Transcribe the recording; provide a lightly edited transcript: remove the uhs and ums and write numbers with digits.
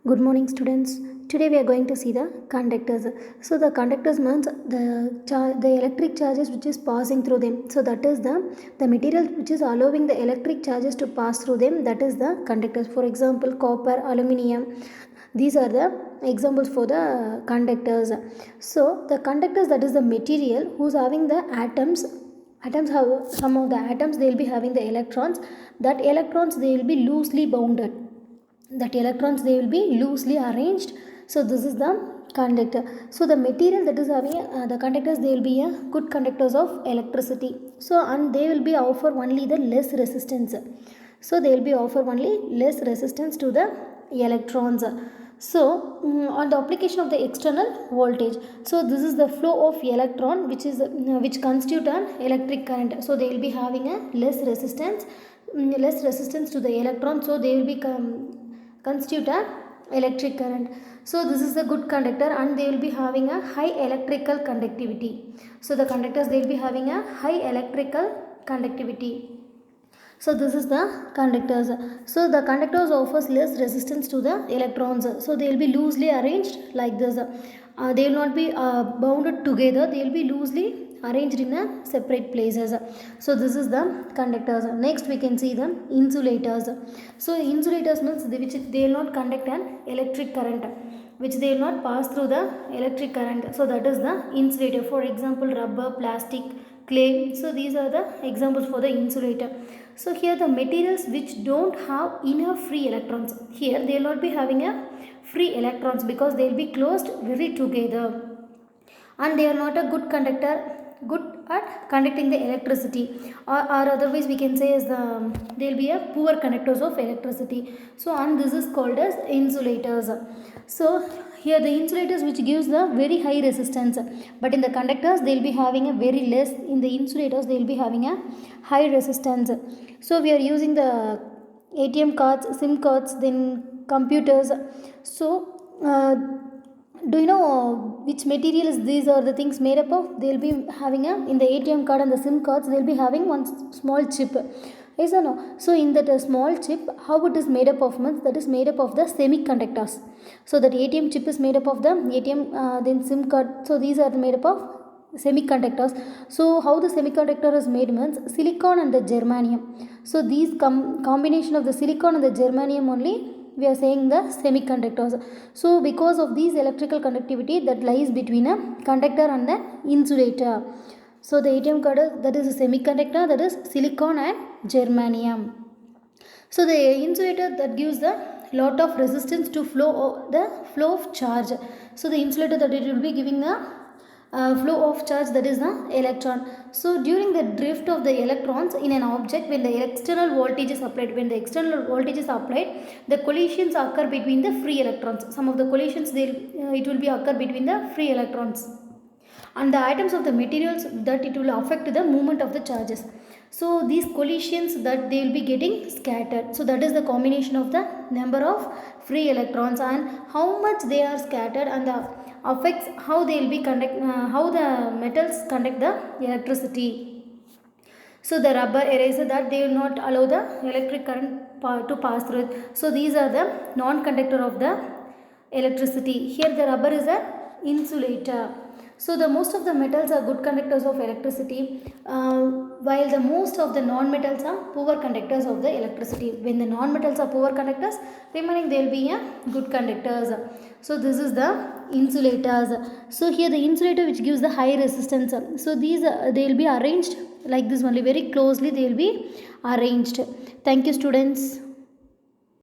Good morning, students. Today we are going to see the conductors. So the conductors means the electric charges which is passing through them. So that is the material which is allowing the electric charges to pass through them. That is the conductors. For example, copper, aluminium. These are the examples for the conductors. So the conductors, that is the material who's having the atoms. Atoms have some of the atoms, they will be having the electrons. That electrons, they will be loosely bounded. That electrons, they will be loosely arranged. So this is the conductor. So the material that is having the conductors, they will be a good conductors of electricity. So and they will be offer only the less resistance. So they will be offer only less resistance to the electrons. So on the application of the external voltage, so this is the flow of electron which constitute an electric current. So they will be having a less resistance to the electron. So they will be constitute a electric current. So this is a good conductor and they will be having a high electrical conductivity. So the conductors, they will be having a high electrical conductivity. So this is the conductors. So the conductors offers less resistance to the electrons. So they will be loosely arranged like this. They will not be bounded together. They will be loosely arranged in a separate places. So this is the conductors. Next we can see the insulators. So insulators means which they will not conduct an electric current, which they will not pass through the electric current. So that is the insulator. For example, rubber, plastic, clay. So these are the examples for the insulator. So here the materials which don't have enough free electrons, here they will not be having a free electrons because they will be closed very together and they are not a good conductor, good at conducting the electricity, or otherwise we can say as they will be a poor conductors of electricity. So and this is called as insulators. So here the insulators which gives the very high resistance, but in the conductors they will be having a very less. In the insulators they will be having a high resistance. So we are using the ATM cards, SIM cards, then computers. So do you know which materials these are the things made up of? They will be having a, in the ATM card and the SIM cards, they will be having one small chip. Yes or no? So in that small chip, how it is made up of? That is made up of the semiconductors. So that ATM chip is made up of the ATM, then SIM card. So these are made up of semiconductors. So how the semiconductor is made means silicon and the germanium. So these combination of the silicon and the germanium only we are saying the semiconductors. So because of these electrical conductivity that lies between a conductor and an insulator. So the ATM card, that is a semiconductor, that is silicon and germanium. So the insulator that gives the lot of resistance to flow of charge. So the insulator that it will be giving the flow of charge, that is the electron. So during the drift of the electrons in an object, when the external voltage is applied, the collisions occur between the free electrons. Some of the collisions it will be occur between the free electrons and the atoms of the materials, that it will affect the movement of the charges. So these collisions, that they will be getting scattered. So that is the combination of the number of free electrons and how much they are scattered, and the affects how they will be how the metals conduct the electricity. So the rubber eraser, that they will not allow the electric current to pass through it. So these are the non-conductor of the electricity. Here the rubber is a insulator. So the most of the metals are good conductors of electricity, while the most of the non-metals are poor conductors of the electricity. When the non-metals are poor conductors, remaining they will be a good conductors. So this is the insulators. So here the insulator which gives the high resistance. So these they will be arranged like this only, very closely they will be arranged. Thank you, students.